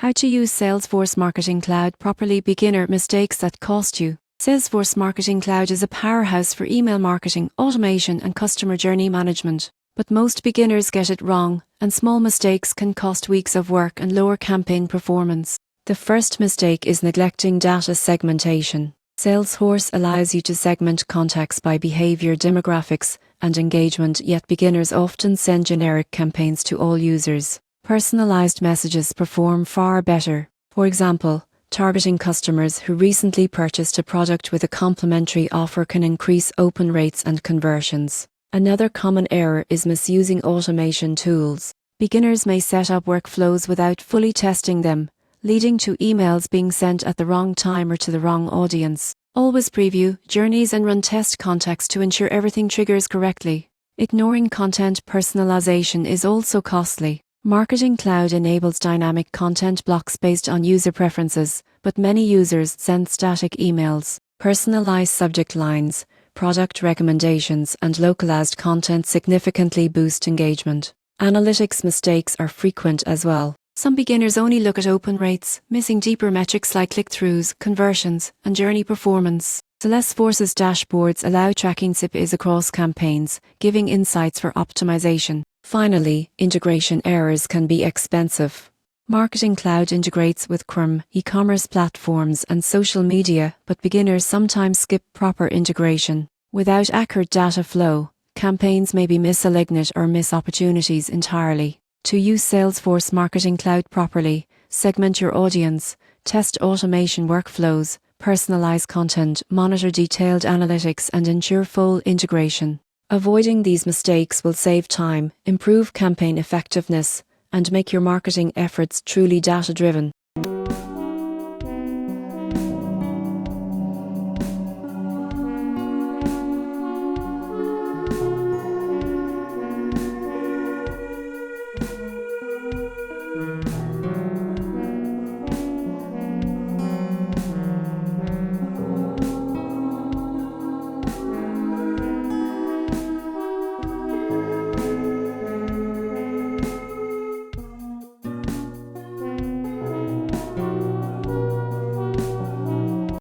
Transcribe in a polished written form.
How to use Salesforce Marketing Cloud properly. Beginner mistakes that cost you. Salesforce Marketing Cloud is a powerhouse for email marketing, automation, and customer journey management. But most beginners get it wrong, and small mistakes can cost weeks of work and lower campaign performance. The first mistake is neglecting data segmentation. Salesforce allows you to segment contacts by behavior, demographics, and engagement, yet beginners often send generic campaigns to all users. Personalized messages perform far better. For example, targeting customers who recently purchased a product with a complimentary offer can increase open rates and conversions. Another common error is misusing automation tools. Beginners may set up workflows without fully testing them, leading to emails being sent at the wrong time or to the wrong audience. Always preview journeys and run test contacts to ensure everything triggers correctly. Ignoring content personalization is also costly. Marketing Cloud enables dynamic content blocks based on user preferences, but many users send static emails. Personalized subject lines, product recommendations, and localized content significantly boost engagement. Analytics mistakes are frequent as well. Some beginners only look at open rates, missing deeper metrics like click-throughs, conversions, and journey performance. Salesforce's dashboards allow tracking CPIs across campaigns, giving insights for optimization. Finally, integration errors can be expensive. Marketing Cloud integrates with CRM, e-commerce platforms, and social media, but beginners sometimes skip proper integration. Without accurate data flow, campaigns may be misaligned or miss opportunities entirely. To use Salesforce Marketing Cloud properly, segment your audience, test automation workflows, personalize content, monitor detailed analytics, and ensure full integration. Avoiding these mistakes will save time, improve campaign effectiveness, and make your marketing efforts truly data-driven.